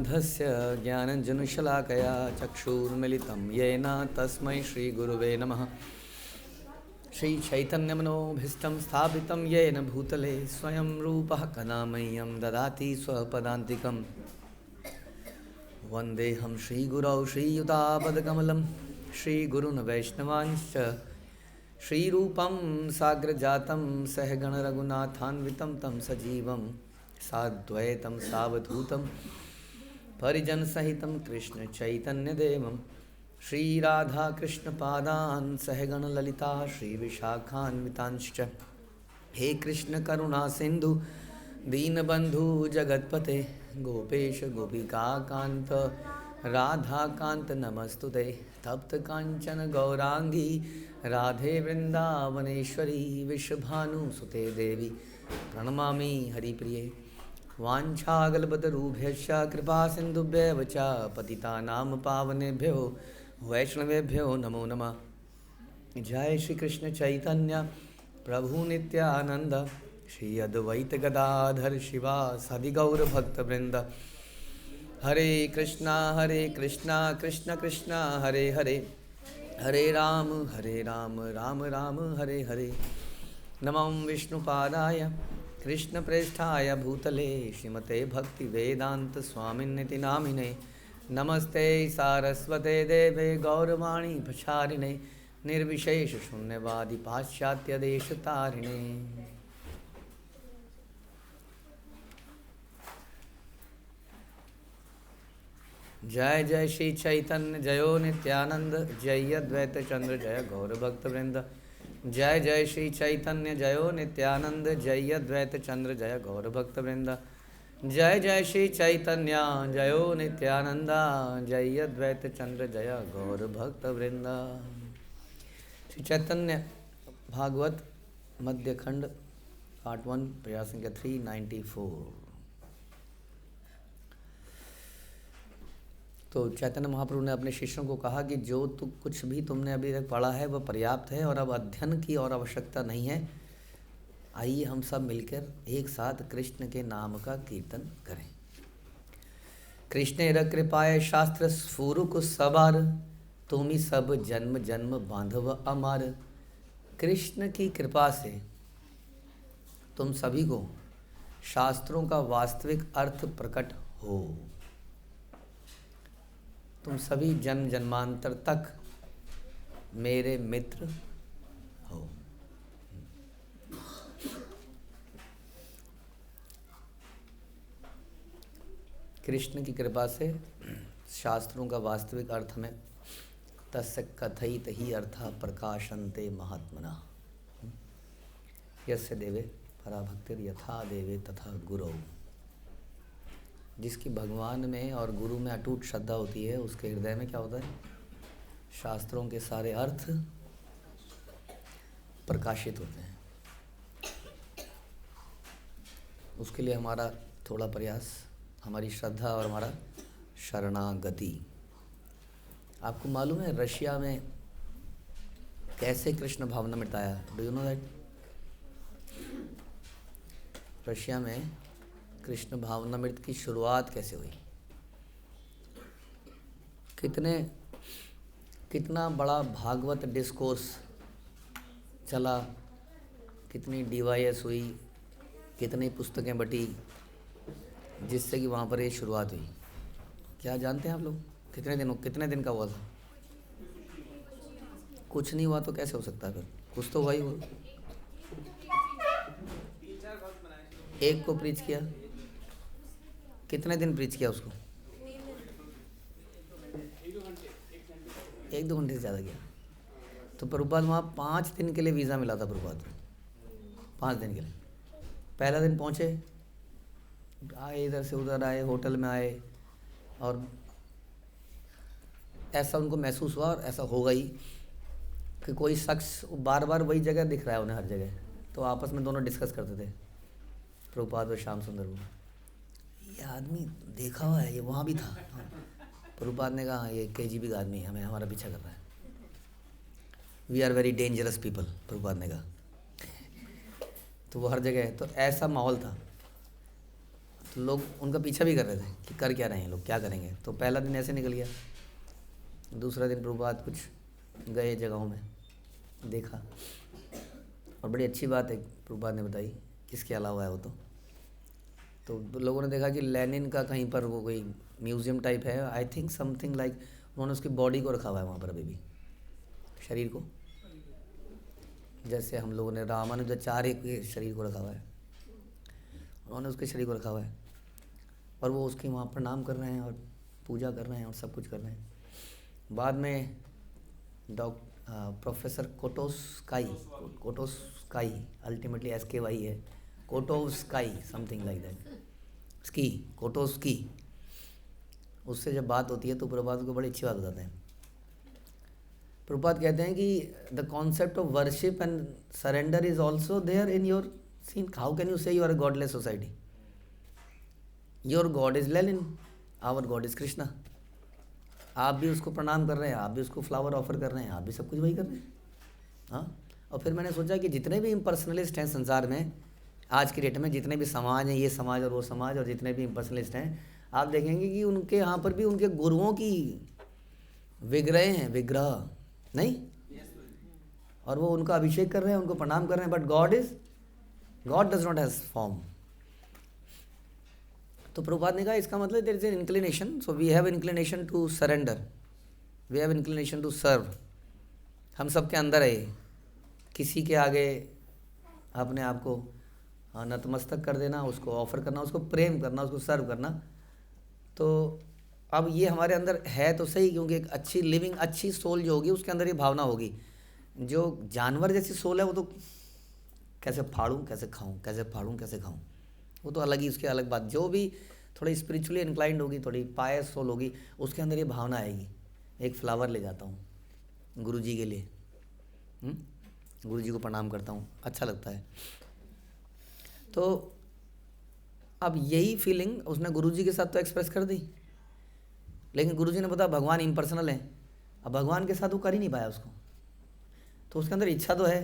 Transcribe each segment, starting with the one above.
धस्य ज्ञानञ्जनशलाकया चक्षुर्मिलितं येन तस्मै श्रीगुरुवे नमः। श्रीचैतन्यमनोभीष्टं स्थापितं येन भूतले स्वयं रूपः कदा मह्यं ददाति स्वपदान्तिकं। वन्देऽहं श्रीगुरौ श्रीयुतापदकमलं श्रीगुरून् वैष्णवांश्च श्रीरूपं साग्रजातं सहगणरघुनाथान्वितं तं सजीवं साद्वैतं सावधूतं परिजन सहितं कृष्ण चैतन्य देवं श्रीराधाकृष्णपादान् सहगण ललिता श्रीविशाखान्वितांश्च। हे कृष्ण करुणा सिंधु दीनबंधु जगतपते गोपेश गोपिकाकांत राधाकांत नमस्तुते। तप्त कांचन गौरांगी राधे वृंदावनेश्वरी विश्वभानुसुते देवी प्रणमामि हरिप्रिये। वाञ्छागलबद्धरूभ्यश्च कृपा सिन्धुभ्येव च पतितानां पावनेभ्यो वैष्णवेभ्यो नमो नमः। जय श्री कृष्ण चैतन्य प्रभु नित्यानंद श्री अद्वैत गदाधर शिवासादि गौर भक्तवृंद। हरे कृष्णा कृष्ण कृष्ण हरे हरे हरे राम राम राम हरे हरे। नमो विष्णुपादाय कृष्णप्रेष्ठाय भूतले श्रीमते भक्तिवेदांत स्वामिन्निति नामिने। नमस्ते सारस्वते देवे गौरवाणी प्रचारिणे निर्विशेष शून्यवादी पाश्चात्य देश तारिणे। जय जय श्री चैतन्य जयो नित्यानंद जय अद्वैत चंद्र जय गौर भक्तवृंद। जय जय श्री चैतन्य जयो नित्यानंद जय अद्वैत चंद्र जय गौर भक्तवृंद। जय जय श्री चैतन्य जयो नित्यानंद जय अद्वैत चंद्र जय गौर भक्तवृंद। श्री चैतन्य भागवत मध्यखंड पार्ट 1 प्रयास संख्या 394। तो चैतन्य महाप्रभु ने अपने शिष्यों को कहा कि जो कुछ भी तुमने अभी तक पढ़ा है वह पर्याप्त है और अब अध्ययन की और आवश्यकता नहीं है। आइए हम सब मिलकर एक साथ कृष्ण के नाम का कीर्तन करें। कृष्णेर कृपाय शास्त्र स्फुरुक सबार तुमी सब जन्म जन्म बांधव अमार। कृष्ण की कृपा से तुम सभी को शास्त्रों का वास्तविक अर्थ प्रकट हो। तुम सभी जन्म जन्मांतर तक मेरे मित्र हो। कृष्ण की कृपा से शास्त्रों का वास्तविक अर्थ में तस्य कथयित ही अर्था प्रकाशन्ते महात्मना। यस्य देवे पराभक्तिर यथा देवे तथा गुरौ। जिसकी भगवान में और गुरु में अटूट श्रद्धा होती है उसके हृदय में क्या होता है? शास्त्रों के सारे अर्थ प्रकाशित होते हैं। उसके लिए हमारा थोड़ा प्रयास, हमारी श्रद्धा और हमारा शरणागति। आपको मालूम है रशिया में कैसे कृष्ण भावना मिटाया? Do you know that? Russia में कृष्ण भावनामृत की शुरुआत कैसे हुई? कितना बड़ा भागवत डिस्कोर्स चला, कितनी डिवाइस हुई, कितनी पुस्तकें बटी, जिससे कि वहाँ पर ये शुरुआत हुई। क्या जानते हैं आप लोग? कितने दिन का हुआ था? कुछ नहीं हुआ तो कैसे हो सकता है? फिर कुछ तो हुआ ही हुआ। एक को प्रीच किया, कितने दिन प्रीच किया उसको? 1-2 घंटे से ज़्यादा किया। तो प्रभुपाद वहाँ 5 दिन के लिए वीज़ा मिला था प्रभुपाद को। 5 दिन के लिए। पहला दिन पहुँचे, आए इधर से उधर आए, होटल में आए और ऐसा उनको महसूस हुआ और ऐसा होगा ही कि कोई शख्स बार बार वही जगह दिख रहा है उन्हें हर जगह। तो आपस में दोनों डिस्कस करते थे, प्रभुपाद और श्याम सुंदर को। ये आदमी देखा हुआ है, ये वहाँ भी था। प्रभुपाद ने कहा ये KGB का आदमी हमें हमारा पीछा कर रहा है। We are very dangerous people, Prabhupada ने कहा। तो वो हर जगह है। तो ऐसा माहौल था। तो लोग उनका पीछा भी कर रहे थे कि कर क्या रहे हैं लोग, क्या करेंगे। तो पहला दिन ऐसे निकल गया। दूसरा दिन प्रभुपाद कुछ गए जगहों में, देखा, और बड़ी अच्छी बात है प्रभुपाद ने बताई, इसके अलावा है वो। तो लोगों ने देखा कि लेनिन का कहीं पर वो कोई म्यूज़ियम टाइप है, आई थिंक समथिंग लाइक, उन्होंने उसकी बॉडी को रखा हुआ है वहाँ पर अभी भी, शरीर को, जैसे हम लोगों ने रामानुजाचार्य के शरीर को रखा हुआ है, उन्होंने उसके शरीर को रखा हुआ है, और वो उसके वहाँ प्रणाम कर रहे हैं और पूजा कर रहे हैं और सब कुछ कर रहे हैं। बाद में प्रोफेसर कोटोस्काई, अल्टीमेटली SKY है, कोटोस्काई समथिंग लाइक दैट, कोटोस्की, उससे जब बात होती है तो प्रभुपाद को बड़ी अच्छी बात बताते हैं। प्रभुपाद कहते हैं कि the concept of worship and surrender is also there in your scene. How can you say you are a godless society? Your god is Lenin, our god is Krishna. आप भी उसको प्रणाम कर रहे हैं, आप भी उसको फ्लावर ऑफर कर रहे हैं, आप भी सब कुछ वही कर रहे हैं। हाँ, और फिर मैंने सोचा कि जितने भी इम्पर्सनलिस्ट हैं संसार में आज की डेट में, जितने भी समाज हैं, ये समाज और वो समाज, और जितने भी इम्पर्सनलिस्ट हैं, आप देखेंगे कि उनके यहाँ पर भी उनके गुरुओं की विग्रह हैं, विग्रह नहीं, और वो उनका अभिषेक कर रहे हैं, उनको प्रणाम कर रहे हैं, but God does not has form. तो प्रभुपाद ने कहा इसका मतलब there is an inclination, so we have inclination to surrender, we have inclination to serve. हम सबके अंदर है, किसी के आगे अपने आप को नतमस्तक कर देना, उसको ऑफर करना, उसको प्रेम करना, उसको सर्व करना। तो अब ये हमारे अंदर है तो सही, क्योंकि एक अच्छी लिविंग, अच्छी सोल जो होगी उसके अंदर ये भावना होगी। जो जानवर जैसी सोल है वो तो कैसे फाड़ूं कैसे खाऊं, कैसे फाड़ूं कैसे खाऊं, वो तो अलग ही, उसकी अलग बात। जो भी थोड़ी स्पिरिचुअली इंक्लाइंड होगी, थोड़ी पायस सोल होगी, उसके अंदर ये भावना आएगी, एक फ्लावर ले जाता हूँ गुरु जी के लिए, गुरु जी को प्रणाम करता हूँ, अच्छा लगता है। तो अब यही फीलिंग उसने गुरु जी के साथ तो एक्सप्रेस कर दी, लेकिन गुरु जी ने बताया भगवान इम्पर्सनल है, अब भगवान के साथ वो कर ही नहीं पाया उसको। तो उसके अंदर इच्छा तो है,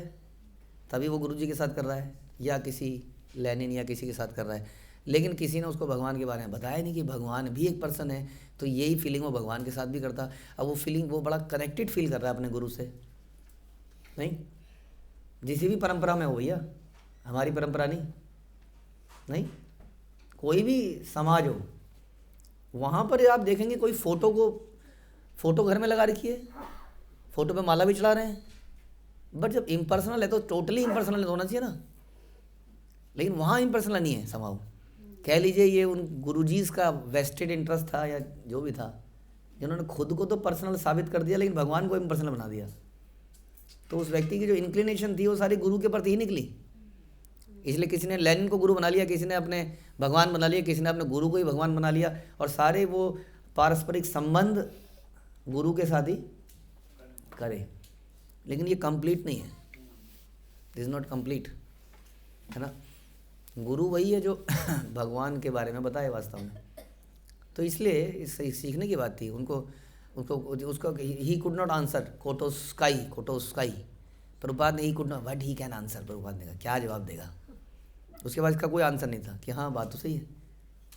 तभी वो गुरु जी के साथ कर रहा है, या किसी लेनिन या किसी के साथ कर रहा है, लेकिन किसी ने उसको भगवान के बारे में बताया नहीं कि भगवान भी एक पर्सन है। तो यही फीलिंग वो भगवान के साथ भी करता। अब वो फीलिंग, वो बड़ा कनेक्टेड फील कर रहा है अपने गुरु से, नहीं, जिसी भी परंपरा में हो भैया, हमारी परंपरा नहीं, कोई भी समाज हो, वहाँ पर आप देखेंगे कोई फ़ोटो घर में लगा रखी है, फ़ोटो पे माला भी चढ़ा रहे हैं, बट जब इम्पर्सनल है तो टोटली इम्पर्सनल होना चाहिए ना। लेकिन वहाँ इम्पर्सनल नहीं है समाओ, कह लीजिए ये उन गुरुजीज़ का वेस्टेड इंटरेस्ट था या जो भी था, जिन्होंने खुद को तो पर्सनल साबित कर दिया, लेकिन भगवान को इम्पर्सनल बना दिया। तो उस व्यक्ति की जो इंक्लिनेशन थी वो सारी गुरु के प्रति ही निकली। इसलिए किसी ने लेनिन को गुरु बना लिया, किसी ने अपने भगवान बना लिया, किसी ने अपने गुरु को ही भगवान बना लिया, और सारे वो पारस्परिक संबंध गुरु के साथ ही करे। लेकिन ये कंप्लीट नहीं है, दिस इज़ नॉट कंप्लीट, है ना। गुरु वही है जो भगवान के बारे में बताए वास्तव में। तो इसलिए इस सीखने की बात थी उसको he could not answer Kotovsky. Prabhupada ने he could not, what he can answer, Prabhupada ने कहा क्या जवाब देगा। उसके बाद इसका कोई आंसर नहीं था कि हाँ बात तो सही है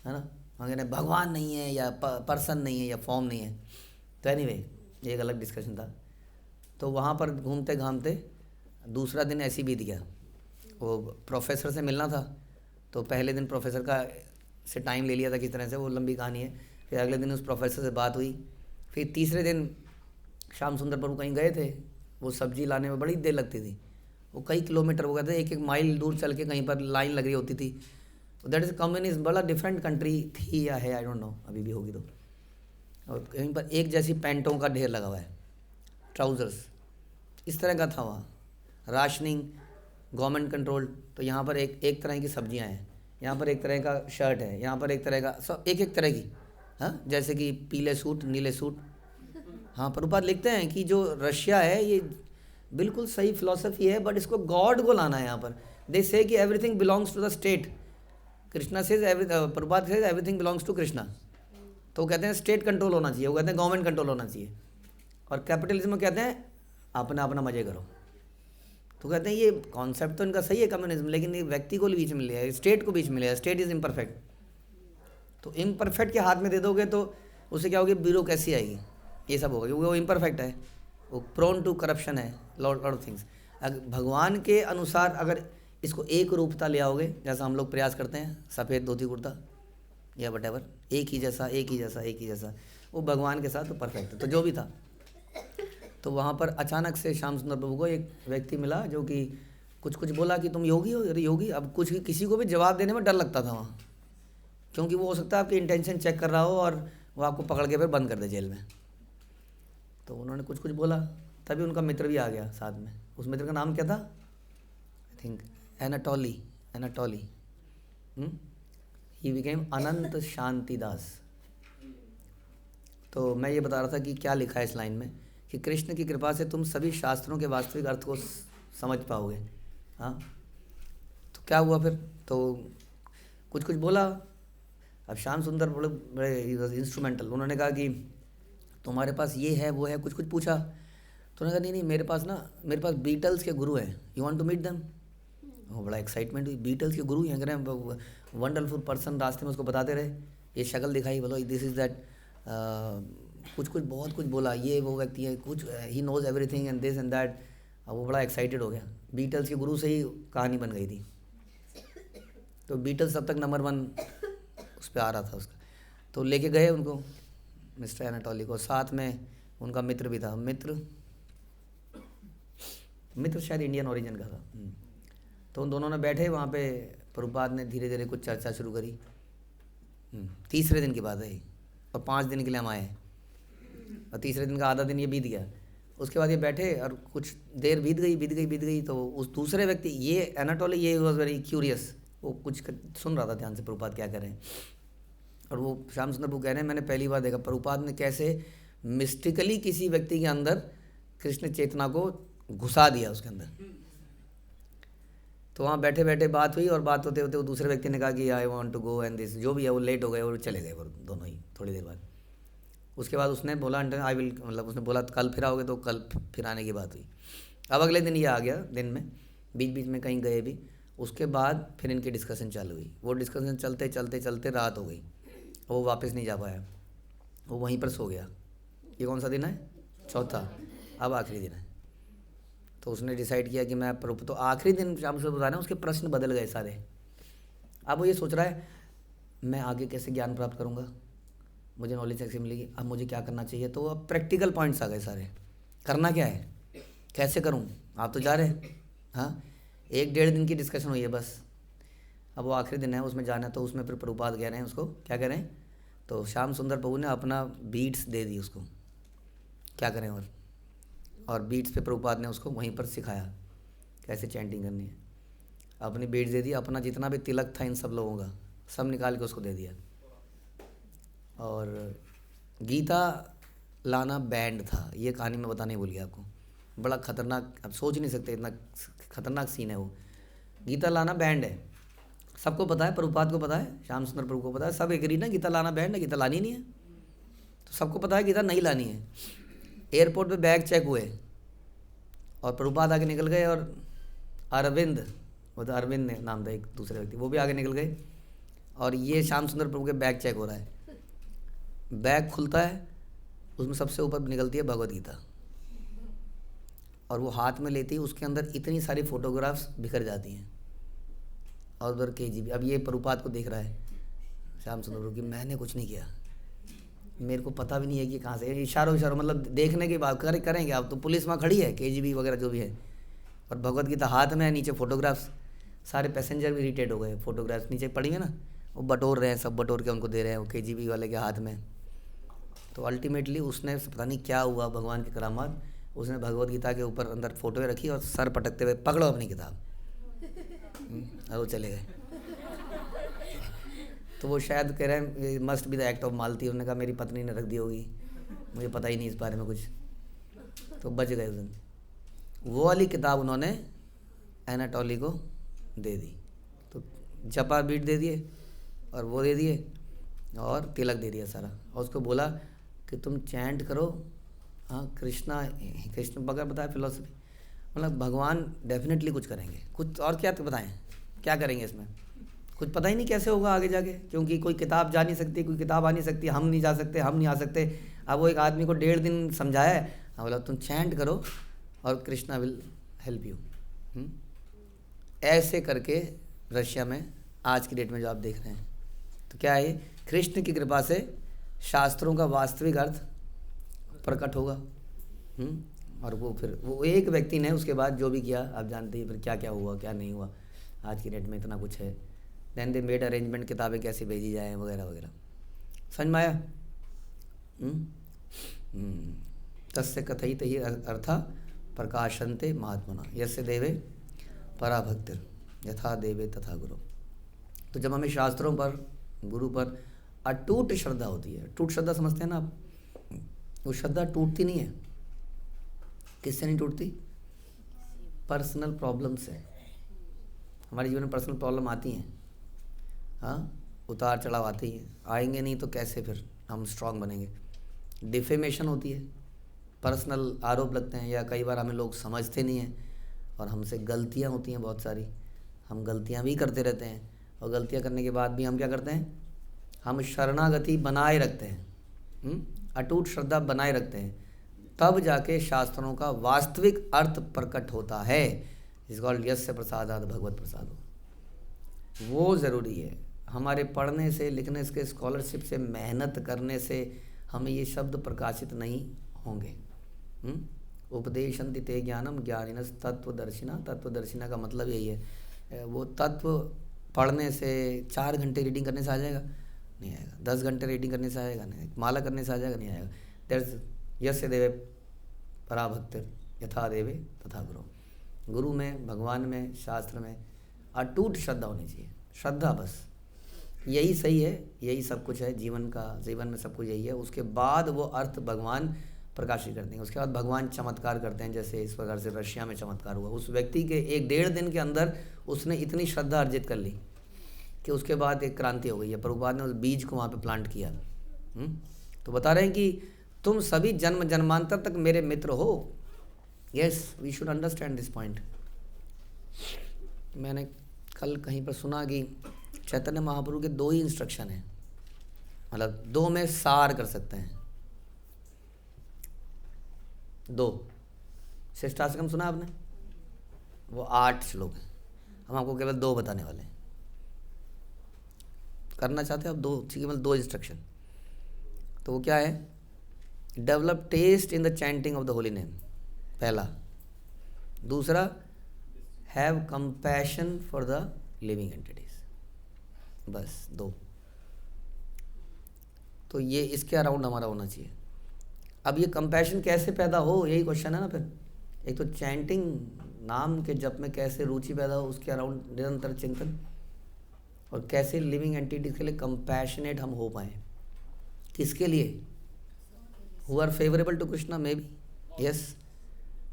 ना, अगर भगवान नहीं है या पर्सन नहीं है या फॉर्म नहीं है। तो एनीवे ये एक अलग डिस्कशन था। तो वहाँ पर घूमते घामते दूसरा दिन ऐसे ही बीत गया। वो प्रोफेसर से मिलना था, तो पहले दिन प्रोफेसर का से टाइम ले लिया था किस तरह से, वो लंबी कहानी है। फिर अगले दिन उस प्रोफेसर से बात हुई। फिर तीसरे दिन श्याम सुंदर प्रभु कहीं गए थे, वो सब्जी लाने में बड़ी देर लगती थी, वो कई किलोमीटर, वो कहते हैं 1-1 माइल दूर चल के कहीं पर लाइन लग रही होती थी। दैट इज़ कम्युनिज्म, बड़ा डिफरेंट कंट्री थी या है, आई डोंट नो, अभी भी होगी तो। और कहीं पर एक जैसी पैंटों का ढेर लगा हुआ है, ट्राउज़र्स इस तरह का था वहाँ, राशनिंग गवर्नमेंट कंट्रोल। तो यहाँ पर एक तरह की सब्जियाँ हैं, यहाँ पर एक तरह का शर्ट है, यहाँ पर एक तरह का, सब एक तरह की, हाँ, जैसे कि पीले सूट नीले सूट। हाँ, प्रभुपाद लिखते हैं कि जो रशिया है ये बिल्कुल सही फिलॉसफी है, बट इसको गॉड को लाना है यहाँ पर। दे से कि everything belongs to the state, Krishna says Prabhupada says everything belongs to Krishna. तो कहते हैं स्टेट कंट्रोल होना चाहिए, वो कहते हैं गवर्नमेंट कंट्रोल होना चाहिए। और कैपिटलिज्म में कहते हैं अपना अपना मजे करो। तो कहते हैं ये कॉन्सेप्ट तो इनका सही है कम्युनिज्म, लेकिन ये व्यक्ति को बीच में लिया है, स्टेट को बीच में लिया है, स्टेट इज़ इम्परफेक्ट। तो इम्परफेक्ट के हाथ में दे दोगे तो उससे क्या होगी, ब्यूरोक्रेसी आएगी, ये सब होगा, क्योंकि वो इम्परफेक्ट है, वो प्रोन टू करप्शन है, लॉट ऑफ थिंग्स। अगर भगवान के अनुसार अगर इसको एक रूपता ले आओगे, जैसा हम लोग प्रयास करते हैं, सफ़ेद धोती कुर्ता या वटेवर, एक ही जैसा एक ही जैसा एक ही जैसा, वो भगवान के साथ तो परफेक्ट है। तो जो भी था, तो वहाँ पर अचानक से श्याम सुंदर प्रभु को एक व्यक्ति मिला जो कि कुछ कुछ बोला कि तुम योगी हो, अरे योगी। अब कुछ किसी को भी जवाब देने में डर लगता था वहाँ, क्योंकि वो हो सकता है आपकी इंटेंशन चेक कर रहा हो और वो आपको पकड़ के फिर बंद कर दे जेल में। तो उन्होंने कुछ कुछ बोला, तभी उनका मित्र भी आ गया साथ में। उस मित्र का नाम क्या था, I think Anatoli. He became Ananta Shantidas. तो मैं ये बता रहा था कि क्या लिखा है इस लाइन में, कि कृष्ण की कृपा से तुम सभी शास्त्रों के वास्तविक अर्थ को समझ पाओगे। हाँ, तो क्या हुआ फिर, तो कुछ कुछ बोला। अब श्याम सुंदर बड़े इंस्ट्रूमेंटल, उन्होंने कहा कि तुम्हारे पास ये है वो है, कुछ कुछ पूछा। तो उन्होंने कहा नहीं मेरे पास बीटल्स के गुरु हैं, you want to meet them. वो बड़ा एक्साइटमेंट हुई, बीटल्स के गुरु हैं, कह रहे हैं वंडरफुल पर्सन। रास्ते में उसको बताते रहे, ये शक्ल दिखाई, बोलो दिस इज़ दैट, कुछ कुछ बहुत कुछ बोला, ये वो व्यक्ति है, कुछ ही knows everything and this and that. अब वो बड़ा एक्साइटेड हो गया, बीटल्स के गुरु से ही कहानी बन गई थी। तो बीटल्स तब तक नंबर 1 उस पर आ रहा था उसका। तो लेके गए उनको, मिस्टर एनाटोली को, साथ में उनका मित्र भी था, मित्र शायद इंडियन ओरिजिन का था। तो उन दोनों ने बैठे वहाँ पे, प्रभुपाद ने धीरे धीरे कुछ चर्चा शुरू करी। तीसरे दिन की बात है, और 5 दिन के लिए हम आए, और तीसरे दिन का आधा दिन ये बीत गया। उसके बाद ये बैठे और कुछ देर बीत गई। तो उस दूसरे व्यक्ति, ये एनाटोली, ये वॉज वेरी क्यूरियस, वो कुछ सुन रहा था ध्यान से प्रभुपाद क्या कर रहे हैं। और वो श्याम सुंदर प्रभु कह रहे हैं मैंने पहली बार देखा प्रभुपाद ने कैसे मिस्टिकली किसी व्यक्ति के अंदर कृष्ण चेतना को घुसा दिया उसके अंदर। तो वहाँ बैठे बैठे बात हुई, और बात होते होते वो दूसरे व्यक्ति ने कहा कि I want to go and this, जो भी है वो लेट हो गए और चले गए वो दोनों ही थोड़ी देर बाद। उसके बाद उसने बोला आई विल, मतलब उसने बोला कल फिर आओगे, तो कल फिर आने की बात हुई। अब अगले दिन ये आ गया, दिन में बीच बीच में कहीं गए भी। उसके बाद फिर इनकी डिस्कशन चालू हुई। वो डिस्कशन चलते चलते चलते रात हो गई, वो वापस नहीं जा पाया, वो वहीं पर सो गया। ये कौन सा दिन है, चौथा, अब आखिरी दिन है। तो उसने डिसाइड किया कि मैं तो आखिरी दिन श्याम सुंदर बता रहे हैं, उसके प्रश्न बदल गए सारे। अब वो ये सोच रहा है मैं आगे कैसे ज्ञान प्राप्त करूँगा, मुझे नॉलेज कैसे मिलेगी, अब मुझे क्या करना चाहिए। तो अब प्रैक्टिकल पॉइंट्स आ गए सारे, करना क्या है, कैसे करूँ। आप तो जा रहे हैं, हाँ, 1-1.5 दिन की डिस्कशन हुई है बस। अब वो आखिरी दिन है, उसमें जाना है। तो उसमें फिर प्रभुपाद कह रहे हैं उसको क्या करें। तो श्याम सुंदर प्रभु ने अपना बीट्स दे दी उसको, क्या करें। और बीट्स पे प्रभुपाद ने उसको वहीं पर सिखाया कैसे चैंटिंग करनी है। अपनी बीट्स दे दी, अपना जितना भी तिलक था इन सब लोगों का सब निकाल के उसको दे दिया। और गीता लाना बैंड था, ये कहानी मैं बताने भूल गया आपको, बड़ा खतरनाक, अब सोच नहीं सकते इतना खतरनाक सीन है वो। गीता लाना बैंड है, सबको पता है, प्रभुपाद को पता है, श्याम सुंदर प्रभु को पता है, सब एग्री ना गीता लाना बैंड है, गीता लानी नहीं है। तो सबको पता है गीता नहीं लानी है। एयरपोर्ट पे बैग चेक हुए और प्रभुपाद आगे निकल गए, और अरविंद, वो तो अरविंद ने नाम था एक दूसरे व्यक्ति, वो भी आगे निकल गए। और ये श्याम सुंदर प्रभु के बैग चेक हो रहा है। बैग खुलता है, उसमें सबसे ऊपर निकलती है भगवद गीता, और वो हाथ में लेती है, उसके अंदर इतनी सारी फोटोग्राफ्स बिखर जाती हैं। और उधर KGB, अब ये प्रभुपाद को देख रहा है श्याम सुंदर प्रभु की, मैंने कुछ नहीं किया, मेरे को पता भी नहीं है कि कहाँ से, इशारों मतलब देखने की बात करेंगे आप, तो पुलिस वहाँ खड़ी है, KGB वगैरह जो भी है, और भगवद गीता हाथ में है, नीचे फोटोग्राफ्स, सारे पैसेंजर भी इरिटेट हो गए, फोटोग्राफ्स नीचे पड़ी है ना, वो बटोर रहे हैं, सब बटोर के उनको दे रहे हैं, वो KGB वाले के हाथ में। तो अल्टीमेटली उसने पता नहीं क्या हुआ, भगवान की करामात, उसने भगवद गीता के ऊपर अंदर फोटोएं रखी और सर पटकते हुए पकड़ो अपनी किताब, और वो चले गए। तो वो शायद कह रहे हैं must be the act of Malati, उन्होंने कहा मेरी पत्नी ने रख दी होगी, मुझे पता ही नहीं इस बारे में कुछ, तो बच गए उस दिन। वो वाली किताब उन्होंने एनाटोली को दे दी। तो जपा बीट दे दिए, और वो दे दिए, और तिलक दे दिया सारा, और उसको बोला कि तुम चैंट करो, हाँ कृष्ण बगैर बताया फिलोसफी, मतलब भगवान डेफिनेटली कुछ करेंगे, कुछ और क्या तो बताएं क्या करेंगे इसमें, कुछ पता ही नहीं कैसे होगा आगे जाके, क्योंकि कोई किताब जा नहीं सकती, कोई किताब आ नहीं सकती, हम नहीं जा सकते, हम नहीं आ सकते। अब वो एक आदमी को 1.5 दिन समझाया है, बोला तुम चैंट करो और कृष्णा विल हेल्प यू। ऐसे करके रशिया में आज की डेट में जो आप देख रहे हैं, तो क्या है, कृष्ण की कृपा से शास्त्रों का वास्तविक अर्थ प्रकट होगा। और वो फिर वो एक व्यक्ति ने उसके बाद जो भी किया आप जानते ही, फिर क्या क्या हुआ क्या नहीं हुआ। आज की डेट में इतना कुछ है। देन दे मेड अरेंजमेंट, किताबें कैसे भेजी जाएँ वगैरह वगैरह। समझ में आया? तस्य कथयित ही अर्था प्रकाशन्ते महात्मना यस्य देवे पराभक्तिर यथा देवे तथा गुरु। तो जब हमें शास्त्रों पर, गुरु पर अटूट श्रद्धा होती है, अटूट श्रद्धा समझते हैं ना आप, वो श्रद्धा टूटती नहीं है। किससे नहीं टूटती? पर्सनल प्रॉब्लम से। हमारे जीवन में पर्सनल प्रॉब्लम आती हैं, हाँ, उतार चढ़ाव आती हैं, आएंगे नहीं तो कैसे फिर हम स्ट्रांग बनेंगे। डिफेमेशन होती है, पर्सनल आरोप लगते हैं, या कई बार हमें लोग समझते नहीं हैं और हमसे गलतियां होती हैं बहुत सारी, हम गलतियां भी करते रहते हैं, और गलतियां करने के बाद भी हम क्या करते हैं, हम शरणागति बनाए रखते हैं, अटूट श्रद्धा बनाए रखते हैं, तब जाके शास्त्रों का वास्तविक अर्थ प्रकट होता है। इस कॉल्ड यस्य प्रसादात् भगवत प्रसादो। वो ज़रूरी है। हमारे पढ़ने से, लिखने से, स्कॉलरशिप से, मेहनत करने से हमें ये शब्द प्रकाशित नहीं होंगे। उपदेशन्ति ते ज्ञानम ज्ञानिनस् तत्वदर्शिना। तत्वदर्शिना का मतलब यही है, वो तत्व पढ़ने से 4 घंटे रीडिंग करने से आ जाएगा? नहीं आएगा। 10 घंटे रीडिंग करने से आएगा? नहीं। माला करने से आ जाएगा? नहीं आएगा। देयर यस्य देवे पराभक्तिर यथा देवे तथा गुरु। गुरु में, भगवान में, शास्त्र में अटूट श्रद्धा होनी चाहिए। श्रद्धा बस, यही सही है, यही सब कुछ है जीवन का। जीवन में सब कुछ यही है। उसके बाद वो अर्थ भगवान प्रकाशित करते हैं। उसके बाद भगवान चमत्कार करते हैं, जैसे इस प्रकार से रशिया में चमत्कार हुआ। उस व्यक्ति के 1-1.5 दिन के अंदर उसने इतनी श्रद्धा अर्जित कर ली कि उसके बाद एक क्रांति हो गई है। प्रभुपाद ने उस बीज को वहाँ पे प्लांट किया। तो बता रहे हैं कि तुम सभी जन्म जन्मांतर तक मेरे मित्र हो। Yes, we should understand this point. मैंने कल कहीं पर सुना कि चैतन्य महाप्रभु के 2 ही इंस्ट्रक्शन हैं, मतलब 2 में सार कर सकते हैं। 2 शिष्टाश्रम सुना आपने? वो 8 श्लोक हैं। हम आपको केवल 2 बताने वाले हैं। करना चाहते हैं आप 2, केवल 2 इंस्ट्रक्शन। तो वो क्या है? Develop taste in the chanting of the holy name, पहला। दूसरा, have compassion for the living entities. बस 2। तो ये इसके अराउंड हमारा होना चाहिए। अब ये कंपैशन कैसे पैदा हो, यही क्वेश्चन है ना। फिर एक तो चैंटिंग, नाम के जप में कैसे रुचि पैदा हो, उसके अराउंड निरंतर चिंतन, और कैसे लिविंग एंटिटीज के लिए कंपैशनेट हम हो पाए। किसके लिए? Who are favourable to Krishna, may be, yes,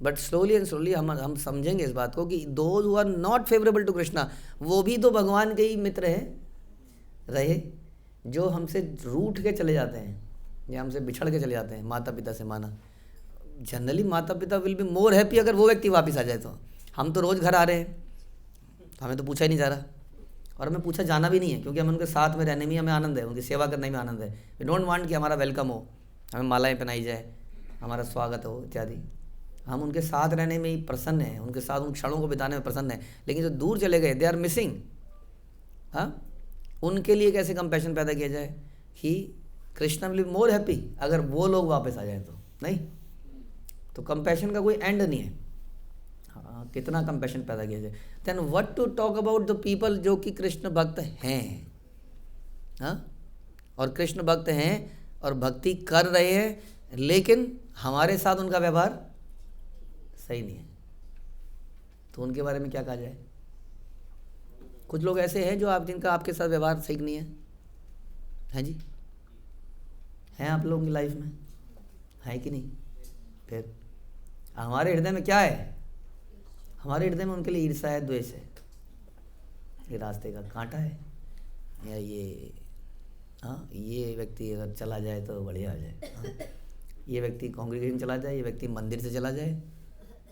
but slowly and slowly हम समझेंगे इस बात को कि those who are not favourable to Krishna, वो भी तो भगवान के ही मित्र हैं रहे, जो हमसे रूठ के चले जाते हैं या हमसे बिछड़ के चले जाते हैं माता पिता से। माना जनरली माता पिता विल बी मोर हैप्पी अगर वो व्यक्ति वापस आ जाए। तो हम तो रोज़ घर आ रहे हैं, हमें तो पूछा ही नहीं जा रहा, और हमें पूछा जाना भी नहीं है, क्योंकि हम उनके साथ में रहने में हमें आनंद है, उनकी सेवा करने में आनंद है। वी डोंट वांट कि हमारा वेलकम हो, हमें मालाएं पहनाई जाए, हमारा स्वागत हो इत्यादि। हम उनके साथ रहने में ही प्रसन्न हैं, उनके साथ उन क्षणों को बिताने में प्रसन्न है। लेकिन जो दूर चले गए, दे आर मिसिंग। हाँ, उनके लिए कैसे कंपैशन पैदा किया जाए कि Krishna will be more happy अगर वो लोग वापस आ जाए। तो नहीं, तो कंपैशन का कोई एंड नहीं है। हाँ, कितना कंपैशन पैदा किया जाए। Then what to talk about the people जो कि कृष्ण भक्त हैं, हाँ, और कृष्ण भक्त हैं और भक्ति कर रहे हैं, लेकिन हमारे साथ उनका व्यवहार सही नहीं है। तो उनके बारे में क्या कहा जाए? कुछ लोग ऐसे हैं जो जिनका आपके साथ व्यवहार सही नहीं है। हैं जी? हैं आप लोगों की लाइफ में? है कि नहीं? फिर हमारे हृदय में क्या है? हमारे हृदय में उनके लिए ईर्ष्या है, द्वेष है, ये रास्ते का कांटा है, या ये, हाँ, ये व्यक्ति अगर चला जाए तो बढ़िया हो जाए, हाँ, ये व्यक्ति कांग्रेगेशन चला जाए, ये व्यक्ति मंदिर से चला जाए,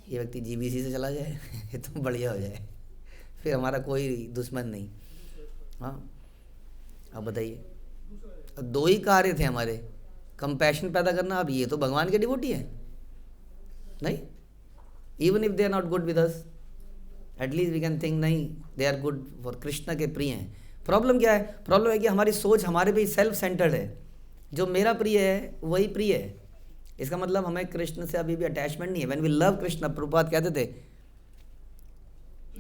ये व्यक्ति जीबीसी से चला जाए ये तो बढ़िया हो जाए, फिर हमारा कोई दुश्मन नहीं। हाँ, अब बताइए, दो ही कार्य थे हमारे, कंपैशन पैदा करना। अब ये तो भगवान के डिवोटी है नहीं, even if they are not good with us, at least we can think नहीं they are good for Krishna के प्रिय हैं। प्रॉब्लम क्या है? प्रॉब्लम है कि हमारी सोच हमारे भी सेल्फ सेंटर्ड है। जो मेरा प्रिय है वही प्रिय है। इसका मतलब हमें कृष्ण से अभी भी अटैचमेंट नहीं है। When we love Krishna, Prabhupada कहते थे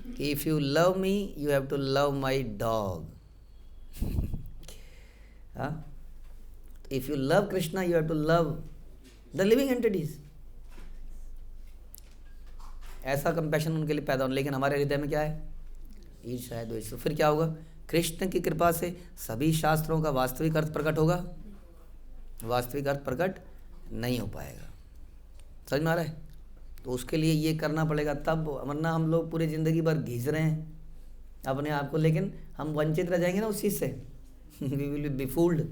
कि if you love me you have to love my dog. If you love Krishna you have to love the living entities. ऐसा कंपैशन उनके लिए पैदा होना। लेकिन हमारे हृदय में क्या है? ईर्ष्या है, द्वेष। तो फिर क्या होगा? कृष्ण की कृपा से सभी शास्त्रों का वास्तविक अर्थ प्रकट होगा? वास्तविक अर्थ प्रकट नहीं हो पाएगा। समझ में आ रहा है? तो उसके लिए ये करना पड़ेगा तब, वरना हम लोग पूरी ज़िंदगी भर घिस रहे हैं अपने आप को, लेकिन हम वंचित रह जाएंगे ना उस चीज़ से। वी विल बी फूल्ड,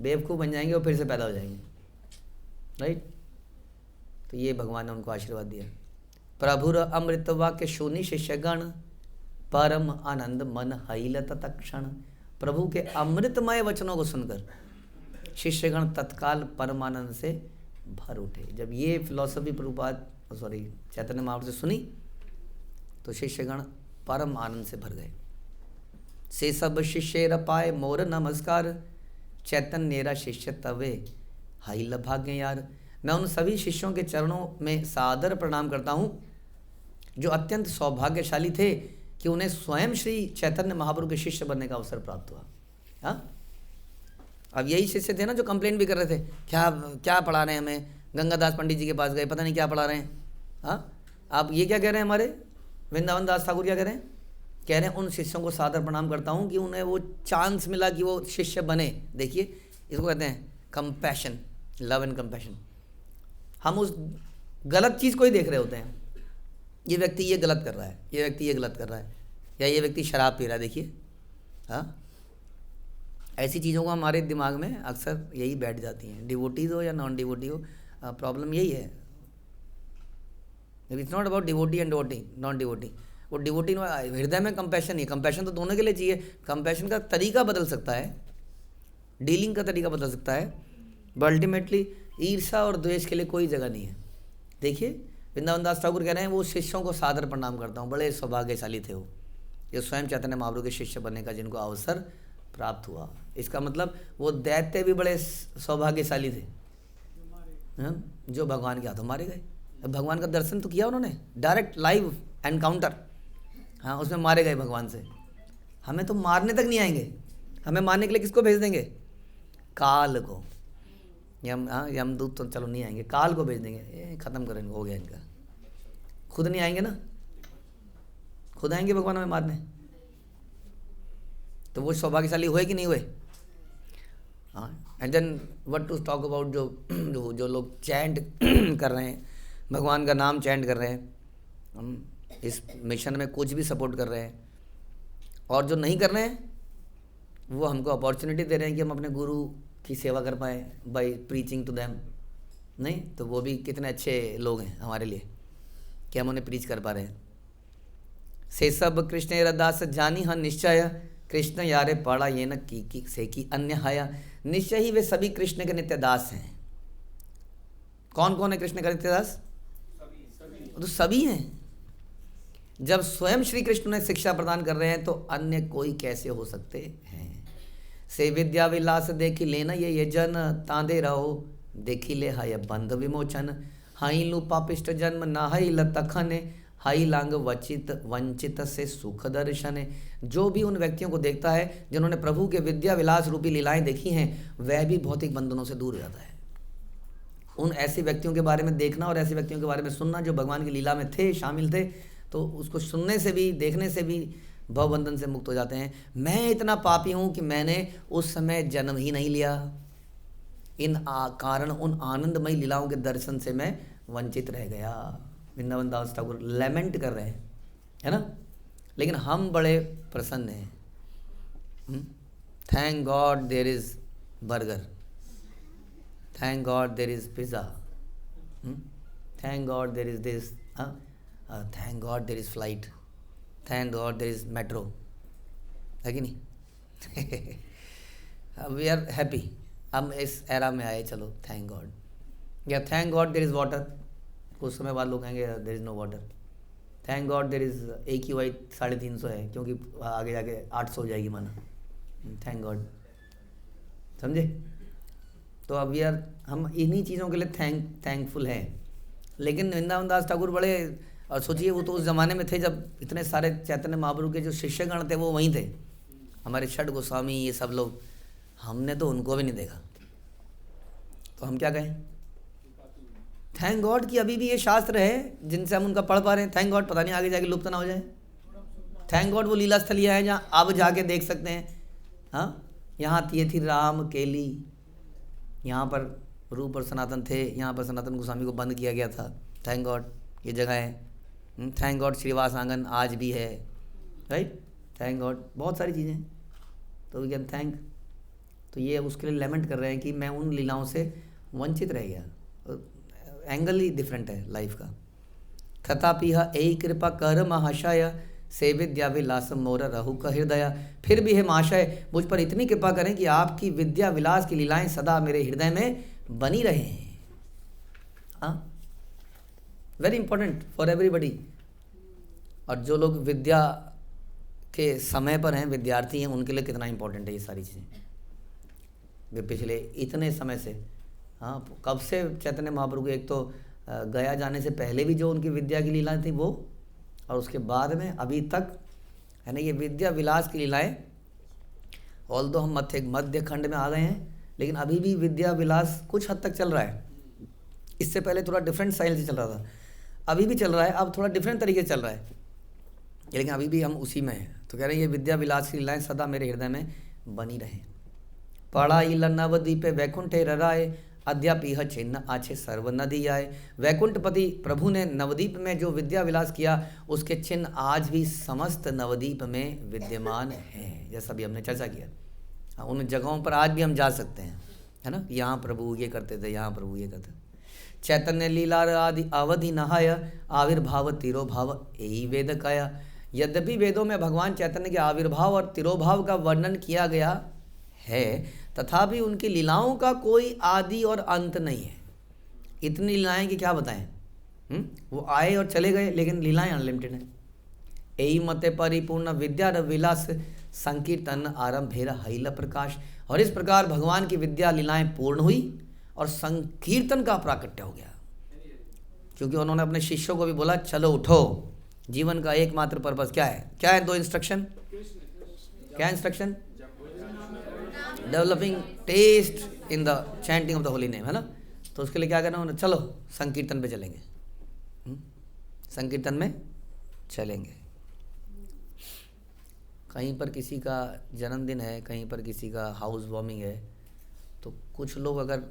बेवकूफ़ बन जाएंगे और फिर से पैदा हो जाएंगे। राइट? तो ये भगवान ने उनको आशीर्वाद दिया। प्रभुर अमृत वाक्य शूनि शिष्यगण, परम आनंद मन हईलत तत्क्षण। प्रभु के अमृतमय वचनों को सुनकर शिष्यगण तत्काल परमानंद से भर उठे। जब ये फिलॉसफी प्रभुपाद चैतन्य महाप्रभु से सुनी तो शिष्यगण परम आनंद से भर गए। से सब शिष्य पाए मोर नमस्कार, चैतन्येरा शिष्य तवे हाइल भाग्य यार। मैं उन सभी शिष्यों के चरणों में सादर प्रणाम करता हूँ जो अत्यंत सौभाग्यशाली थे कि उन्हें स्वयं श्री चैतन्य महाप्रभु के शिष्य बनने का अवसर प्राप्त हुआ। हाँ, अब यही शिष्य थे ना जो कंप्लेन भी कर रहे थे, क्या क्या पढ़ा रहे हैं हमें। गंगादास पंडित जी के पास गए, पता नहीं क्या पढ़ा रहे हैं। हाँ, आप ये क्या कह रहे हैं? हमारे वृंदावन दास ठाकुर क्या कह रहे हैं? कह रहे हैं उन शिष्यों को सादर प्रणाम करता हूँ कि उन्हें वो चांस मिला कि वो शिष्य बने। देखिए, इसको कहते हैं कंपैशन, लव एंड कंपैशन। हम उस गलत चीज़ को ही देख रहे होते हैं। ये व्यक्ति ये गलत कर रहा है, ये व्यक्ति ये गलत कर रहा है, या ये व्यक्ति शराब पी रहा है। देखिए, हाँ, ऐसी चीज़ों को हमारे दिमाग में अक्सर यही बैठ जाती हैं, डिवोटीज हो या नॉन डिवोटी हो। प्रॉब्लम यही है। It's not about devotee and devotee, non devotee. वो डिवोटी हृदय में कंपैशन ही है। कंपैशन तो दोनों के लिए चाहिए। कंपैशन का तरीका बदल सकता है, डीलिंग का तरीका बदल सकता है, बट अल्टीमेटली ईर्ष्या और द्वेष के लिए कोई जगह नहीं है। देखिए, वृंदावन दास ठाकुर कह रहे हैं वो शिष्यों को सादर प्रणाम करता हूँ, बड़े सौभाग्यशाली थे वो, ये स्वयं चैतन्य महाप्रभु के शिष्य बनने का जिनको अवसर प्राप्त हुआ। इसका मतलब वो दैत्य भी बड़े सौभाग्यशाली थे, जो भगवान के हाथों मारे गए। भगवान का दर्शन तो किया उन्होंने, डायरेक्ट लाइव एनकाउंटर। हाँ, उसमें मारे गए भगवान से। हमें तो मारने तक नहीं आएंगे, हमें मारने के लिए किसको भेज देंगे? काल को। यमदूत तो चलो नहीं आएंगे, काल को भेज देंगे, ख़त्म करेंगे, हो गया इनका। खुद नहीं आएंगे ना, खुद आएंगे भगवान हमें मारने। तो वो सौभाग्यशाली हुए कि नहीं हुए? हाँ, and then what to talk about जो लोग चैंट कर रहे हैं, भगवान का नाम चैंट कर रहे हैं, हम इस मिशन में कुछ भी सपोर्ट कर रहे हैं, और जो नहीं कर रहे हैं वो हमको अपॉर्चुनिटी दे रहे हैं कि हम अपने गुरु की सेवा कर पाएँ बाय प्रीचिंग टू देम। नहीं तो वो भी कितने अच्छे लोग हैं हमारे लिए कि हम उन्हें प्रीच कर पा रहे हैं। से सब कृष्ण रदास जानी हाँ निश्चय, कृष्ण यारे पड़ा ये न की से की अन्य हाया। निश्चय ही वे सभी कृष्ण के नित्य दास हैं। कौन कौन है कृष्ण का नित्य दास? तो सभी हैं। जब स्वयं श्री कृष्ण ने शिक्षा प्रदान कर रहे हैं तो अन्य कोई कैसे हो सकते हैं। से विद्या विलास देखी लेना ये जन, तांदे रहो देखी ले हाय बंध विमोचन। हाई लू पापिष्ट जन्म ना हाई लखन, हाई लांग वचित वंचित से सुख दर्शन। जो भी उन व्यक्तियों को देखता है जिन्होंने प्रभु के विद्या विलास रूपी लीलाएं देखी हैं, वह भी भौतिक बंधनों से दूर रहता है। उन ऐसे व्यक्तियों के बारे में देखना और ऐसे व्यक्तियों के बारे में सुनना जो भगवान की लीला में थे, शामिल थे, तो उसको सुनने से भी, देखने से भी भवबंधन से मुक्त हो जाते हैं। मैं इतना पापी हूँ कि मैंने उस समय जन्म ही नहीं लिया, इन कारण उन आनंदमयी लीलाओं के दर्शन से मैं वंचित रह गया। वृंदावन दास ठाकुर लेमेंट कर रहे हैं, है ना। लेकिन हम बड़े प्रसन्न हैं। Thank god there is burger, thank god there is pizza, thank god there is this, thank god there is flight, thank god there is metro, है कि नहीं? वी आर हैप्पी, हम इस एरा में आए, चलो थैंक गॉड, या thank god there is water. कुछ समय बाद लोग कहेंगे there is no water, thank god there is AQI 350 है, क्योंकि आगे जाके 800 हो जाएगी माना, थैंक गॉड, समझे। तो अब यार हम इन्हीं चीज़ों के लिए थैंकफुल हैं। लेकिन वृंदावन दास ठाकुर बड़े, और सोचिए वो तो उस ज़माने में थे जब इतने सारे चैतन्य महाप्रभु के जो शिष्यगण थे वो वहीं थे, हमारे छठ गोस्वामी ये सब लोग, हमने तो उनको भी नहीं देखा, तो हम क्या कहें। थैंक गॉड कि अभी भी ये शास्त्र है जिनसे हम उनका पढ़ पा रहे हैं, थैंक गॉड पता नहीं आगे जाके लुप्त ना हो जाए। थैंक गॉड वो लीला स्थलियाँ हैं जहाँ अब जाके देख सकते हैं। हाँ, यहाँ ये थी राम केली, यहाँ पर रूप और सनातन थे, यहाँ पर सनातन गोस्वामी को बंद किया गया था, थैंक गॉड ये जगह है। थैंक गॉड श्रीवास आंगन आज भी है, राइट, थैंक गॉड बहुत सारी चीज़ें, तो वी कैन थैंक। तो ये उसके लिए लेमेंट कर रहे हैं कि मैं उन लीलाओं से वंचित रह गया, एंगल ही डिफरेंट है लाइफ का। तथापि यही कृपा कर महाशय से विद्या विलास मोर रहु का हृदय, फिर भी है महाशय मुझ पर इतनी कृपा करें कि आपकी विद्या विलास की लीलाएं सदा मेरे हृदय में बनी रहें। हाँ, वेरी इंपॉर्टेंट फॉर एवरीबडी। और जो लोग विद्या के समय पर हैं, विद्यार्थी हैं, उनके लिए कितना इंपॉर्टेंट है ये सारी चीज़ें। वे पिछले इतने समय से, हाँ, कब से चैतन्य महाप्रभु एक तो गया जाने से पहले भी जो उनकी विद्या की लीलाएं थी वो, और उसके बाद में अभी तक, है ना, ये विद्या विलास की लीलाएं। ऑल दो हम मध्य खंड में आ गए हैं, लेकिन अभी भी विद्या विलास कुछ हद तक चल रहा है। इससे पहले थोड़ा डिफरेंट स्टाइल से चल रहा था, अभी भी चल रहा है, अब थोड़ा डिफरेंट तरीके से चल रहा है, लेकिन अभी भी हम उसी में हैं। तो कह रहे हैं ये विद्या विलास की लीलाएं सदा मेरे हृदय में बनी रहें। पढ़ा इल नवद्वीपे वैकुंठे रराए, अद्यापि चिन्ह आछे सर्व नदी आए। वैकुंठपति प्रभु ने नवद्वीप में जो विद्या विलास किया उसके चिन्ह आज भी समस्त नवद्वीप में विद्यमान हैं, जैसा भी हमने चर्चा किया। हाँ, उन जगहों पर आज भी हम जा सकते हैं, है ना, यहाँ प्रभु ये करते थे, यहाँ प्रभु ये करते थे। चैतन्य लीला आदि अवधि नहाय, आविर्भाव तिरोभाव यही वेद काया। यद्यपि वेदों में भगवान चैतन्य के आविर्भाव और तिरोभाव का वर्णन किया गया है, तथापि उनकी लीलाओं का कोई आदि और अंत नहीं है। इतनी लीलाएं कि क्या बताएं, वो आए और चले गए, लेकिन लीलाएं अनलिमिटेड हैं। यही मते परिपूर्ण विद्या विलास संकीर्तन आरंभेर हैल प्रकाश। और इस प्रकार भगवान की विद्या लीलाएं पूर्ण हुई और संकीर्तन का प्राकट्य हो गया, क्योंकि उन्होंने अपने शिष्यों को भी बोला चलो उठो, जीवन का एकमात्र पर्पस क्या है, क्या है, दो इंस्ट्रक्शन, क्या instruction, developing test in the chanting of the holy name, है ना। तो उसके लिए क्या करना है, चलो संकीर्तन पे चलेंगे, संकीर्तन में चलेंगे। कहीं पर किसी का जन्मदिन है, कहीं पर किसी का हाउस वार्मिंग है, तो कुछ लोग अगर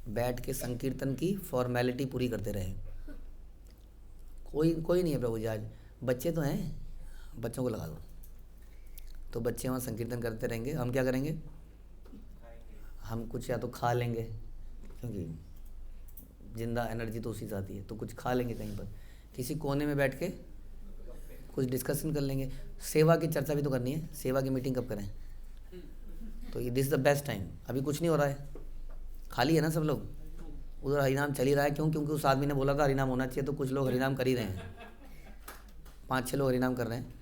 बैठ के संकीर्तन की फॉर्मेलिटी पूरी करते रहे, कोई नहीं है प्रभु जी आज, बच्चे तो हैं, बच्चों को लगा दो, तो बच्चे वहाँ संकीर्तन करते रहेंगे, हम क्या करेंगे, हम कुछ या तो खा लेंगे, क्योंकि जिंदा एनर्जी तो उसी से आती है, तो कुछ खा लेंगे कहीं पर, किसी कोने में बैठ के कुछ डिस्कशन कर लेंगे। सेवा की चर्चा भी तो करनी है, सेवा की मीटिंग कब करें, तो ये this is the best time. अभी कुछ नहीं हो रहा है, खाली है ना सब लोग, उधर हरिनाम चल ही रहा है, क्यों, क्योंकि उस आदमी ने बोला था हरिनाम होना चाहिए, तो कुछ लोग हरिनाम कर ही रहे हैं, 5-6 लोग हरिनाम कर रहे हैं।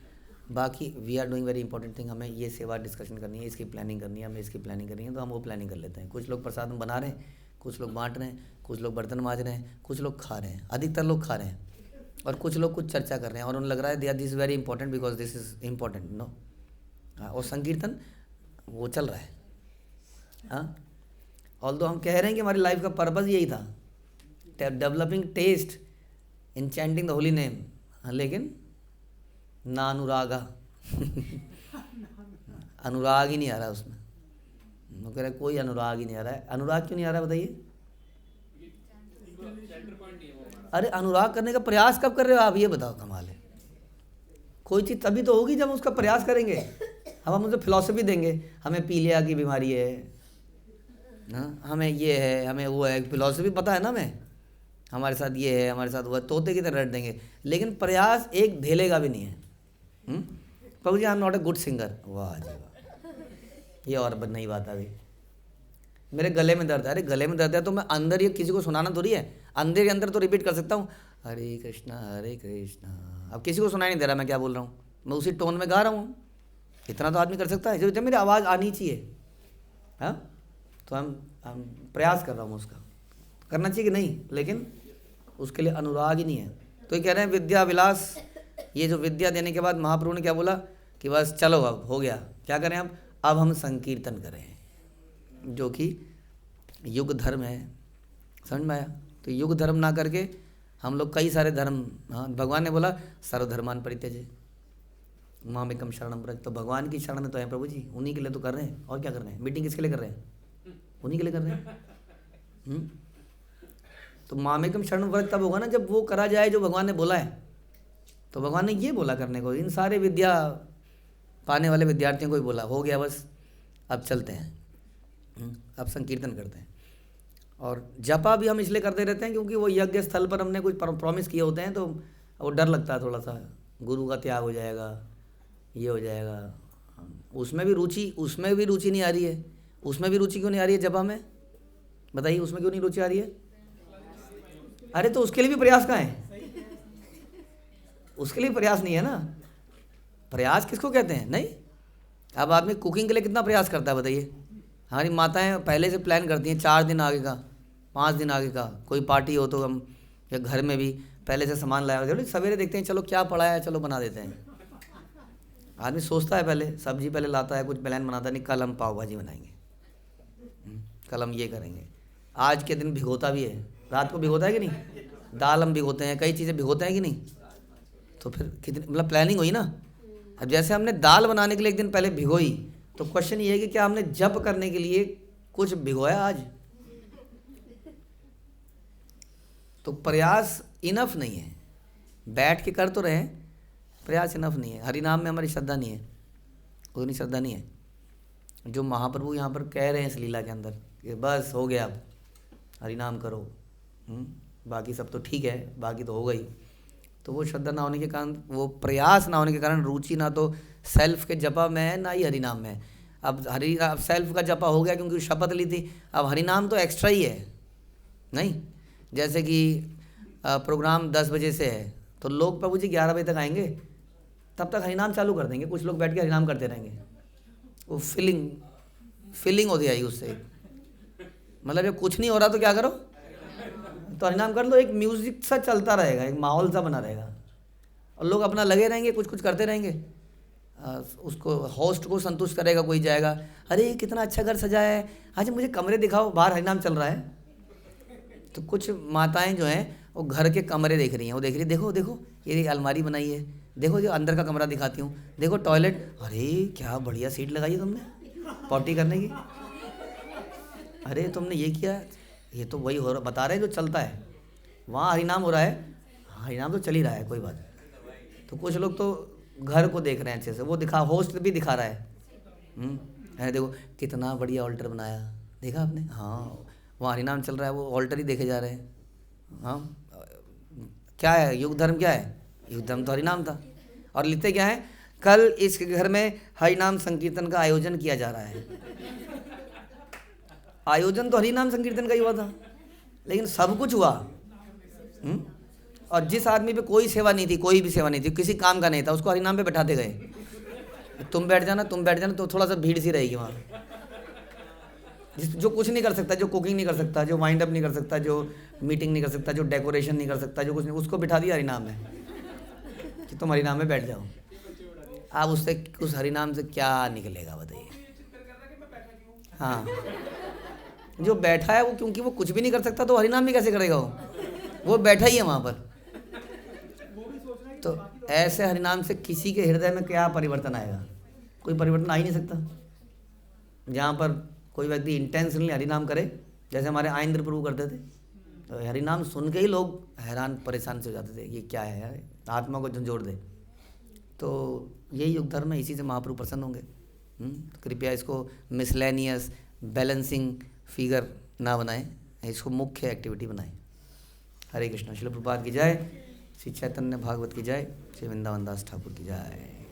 बाकी we are doing very important thing, हमें ये सेवा डिस्कशन करनी है, इसकी प्लानिंग करनी है, हमें इसकी प्लानिंग करनी है, तो हम वो प्लानिंग कर लेते हैं। कुछ लोग प्रसाद बना रहे हैं, कुछ लोग बांट रहे हैं, कुछ लोग बर्तन मांज रहे हैं, कुछ लोग खा रहे हैं, अधिकतर लोग खा रहे हैं, और कुछ लोग कुछ चर्चा कर रहे हैं, और उन्हें लग रहा है this is very important because this is important, no. हाँ, और संकीर्तन वो चल रहा है। हाँ, ऑल्दो हम कह रहे हैं कि हमारी लाइफ का पर्पस यही था, developing test in chanting the holy name, लेकिन ना अनुरागा अनुराग ही नहीं आ रहा उसमें, वो कह रहे कोई अनुराग ही नहीं आ रहा है। अनुराग क्यों नहीं आ रहा बताइए, अरे अनुराग करने का प्रयास कब कर रहे हो आप, ये बताओ, कमाल है। कोई चीज़ तभी तो होगी जब हम उसका प्रयास करेंगे। हम उनसे फिलॉसफी देंगे, हमें पीलिया की बीमारी है ना, हमें ये है, हमें वो है, फिलॉसफी पता है ना हमें, हमारे साथ ये है, हमारे साथ वो है, तोते की तरह रट देंगे, लेकिन प्रयास एक ढेले का भी नहीं है। Prabhu ji I am not a good singer, वाह जी वाह, ये और नई बात आ गई, मेरे गले में दर्द है। अरे गले में दर्द है तो मैं अंदर ये किसी को सुनाना थोड़ी है, अंदर ही अंदर तो रिपीट कर सकता हूँ, हरे कृष्णा हरे कृष्णा। अब किसी को सुनाई नहीं दे रहा मैं क्या बोल रहा हूँ, मैं उसी टोन में गा रहा हूँ, इतना तो आदमी कर सकता है। जब मेरी आवाज़ आनी चाहिए, हाँ, तो हम प्रयास कर रहा हूँ, उसका करना चाहिए कि नहीं, लेकिन उसके लिए अनुराग ही नहीं है। तो ये कह रहे हैं विद्या विलास, ये जो विद्या देने के बाद महाप्रभु ने क्या बोला कि बस चलो अब हो गया, क्या करें अब हम संकीर्तन करें, जो कि युग धर्म है। समझ में आया? तो युग धर्म ना करके हम लोग कई सारे धर्म, हाँ, भगवान ने बोला सर्वधर्मान परित्यजे मामेकम शरणम व्रज, तो भगवान की शरण में तो है प्रभु जी, उन्हीं के लिए तो कर रहे हैं, और क्या कर रहे हैं? मीटिंग किसके लिए कर रहे हैं? उन्हीं के लिए कर रहे हैं। तो मामेकम शरणम व्रज तब होगा ना जब वो करा जाए जो भगवान ने बोला है। तो भगवान ने ये बोला करने को, इन सारे विद्या पाने वाले विद्यार्थियों को ही बोला, हो गया बस अब चलते हैं, अब संकीर्तन करते हैं। और जपा भी हम इसलिए करते रहते हैं क्योंकि वो यज्ञ स्थल पर हमने कुछ प्रॉमिस किए होते हैं, तो वो डर लगता है थोड़ा सा, गुरु का त्याग हो जाएगा, ये हो जाएगा। उसमें भी रुचि नहीं आ रही है। उसमें भी रुचि क्यों नहीं आ रही है जपा में? बताइए, उसमें क्यों नहीं रुचि आ रही है? अरे तो उसके लिए भी प्रयास कहाँ है? उसके लिए प्रयास नहीं है ना। प्रयास किसको कहते हैं? नहीं, अब आदमी कुकिंग के लिए कितना प्रयास करता है बताइए। हमारी माताएं पहले से प्लान करती हैं 4 दिन आगे का, 5 दिन आगे का, कोई पार्टी हो तो हम, या घर में भी पहले से सामान लाया होता है, सवेरे देखते हैं चलो क्या पड़ा है, चलो बना देते हैं। आदमी सोचता है, पहले सब्जी पहले लाता है, कुछ प्लान बनाता है, नहीं कल हम पाव भाजी बनाएंगे, कल हम ये करेंगे। आज के दिन भिगोता भी है, रात को भिगोता है कि नहीं? दाल हम भिगोते हैं, कई चीज़ें भिगोते हैं कि नहीं? तो फिर कितनी मतलब प्लानिंग हुई ना। अब जैसे हमने दाल बनाने के लिए एक दिन पहले भिगोई, तो क्वेश्चन ये है कि क्या हमने जप करने के लिए कुछ भिगोया आज? तो प्रयास इनफ नहीं है, बैठ के कर तो रहे हैं, प्रयास इनफ नहीं है। हरि नाम में हमारी श्रद्धा नहीं है, उतनी श्रद्धा नहीं है जो महाप्रभु यहाँ पर कह रहे हैं इस लीला के अंदर कि बस हो गया, अब हरि नाम करो, बाकी सब तो ठीक है, बाकी तो हो गई। तो वो श्रद्धा ना होने के कारण, वो प्रयास ना होने के कारण, रुचि ना तो सेल्फ के जपा में है ना ही हरि नाम में है। अब सेल्फ का जपा हो गया क्योंकि शपथ ली थी, अब हरि नाम तो एक्स्ट्रा ही है। नहीं, जैसे कि प्रोग्राम 10 बजे से है तो लोग प्रभु जी 11 बजे तक आएंगे, तब तक हरिनाम चालू कर देंगे, कुछ लोग बैठ के हरिनाम करते रहेंगे। वो फीलिंग होती आई उससे, मतलब जब कुछ नहीं हो रहा तो क्या करो, तो हरिनाम कर लो। एक म्यूजिक सा चलता रहेगा, एक माहौल सा बना रहेगा, और लोग अपना लगे रहेंगे, कुछ कुछ करते रहेंगे। उसको होस्ट को संतुष्ट करेगा, कोई जाएगा, अरे कितना अच्छा घर सजाया है, आज मुझे कमरे दिखाओ, बाहर हरिनाम चल रहा है। तो कुछ माताएं जो हैं वो घर के कमरे देख रही हैं, वो देख रही है, देखो देखो ये अलमारी बनाई है, देखो जो अंदर का कमरा दिखाती हूँ, देखो टॉयलेट, अरे क्या बढ़िया सीट लगाई है तुमने पॉटी करने की, अरे तुमने ये किया, ये तो वही हो रहा, बता रहे हैं जो चलता है। वहाँ हरिनाम हो रहा है, हरिनाम तो चल ही रहा है, कोई बात। तो कुछ लोग तो घर को देख रहे हैं अच्छे से, वो दिखा, होस्ट भी दिखा रहा है, अरे देखो कितना बढ़िया ऑल्टर बनाया, देखा आपने? हाँ, वहाँ हरिनाम चल रहा है, वो ऑल्टर ही देखे जा रहे हैं। हाँ, क्या है युग धर्म? क्या है युग धर्म? तो हरिनाम था। और लिखते क्या है, कल इस घर में हरिनाम संकीर्तन का आयोजन किया जा रहा है। आयोजन तो हरिनाम संकीर्तन का ही हुआ था, लेकिन सब कुछ हुआ। और जिस आदमी पे कोई सेवा नहीं थी, कोई भी सेवा नहीं थी, किसी काम का नहीं था, उसको हरिनाम पे बैठाते गए, तुम बैठ जाना, तो थोड़ा सा भीड़ सी रहेगी वहाँ। जो कुछ नहीं कर सकता, जो कुकिंग नहीं कर सकता, जो वाइंड अप नहीं कर सकता, जो मीटिंग नहीं कर सकता, जो डेकोरेशन नहीं कर सकता, जो कुछ नहीं, उसको बिठा दिया हरिनाम में कि तुम हरिनाम में बैठ जाओ। आप उससे, उस हरिनाम से क्या निकलेगा बताइए? हाँ, जो बैठा है वो, क्योंकि वो कुछ भी नहीं कर सकता तो हरिनाम भी कैसे करेगा? वो बैठा ही है वहाँ पर। तो ऐसे हरिनाम से किसी के हृदय में क्या परिवर्तन आएगा? कोई परिवर्तन आ ही नहीं सकता। जहाँ पर कोई व्यक्ति इंटेंशनली हरिनाम करे, जैसे हमारे आइंद्र प्रभु करते थे, तो हरिनाम सुन के ही लोग हैरान परेशान से हो जाते थे, ये क्या है यार, आत्मा को झंझोड़ दे। तो यही युग धर्म है, इसी से महाप्रभु प्रसन्न होंगे। कृपया इसको मिसलेनियस बैलेंसिंग फिगर ना बनाएं, इसको मुख्य एक्टिविटी बनाएं। हरे कृष्ण। श्रील प्रभुपाद की जय, श्री चैतन्य भागवत की जय, श्री वृंदावन दास ठाकुर की जय।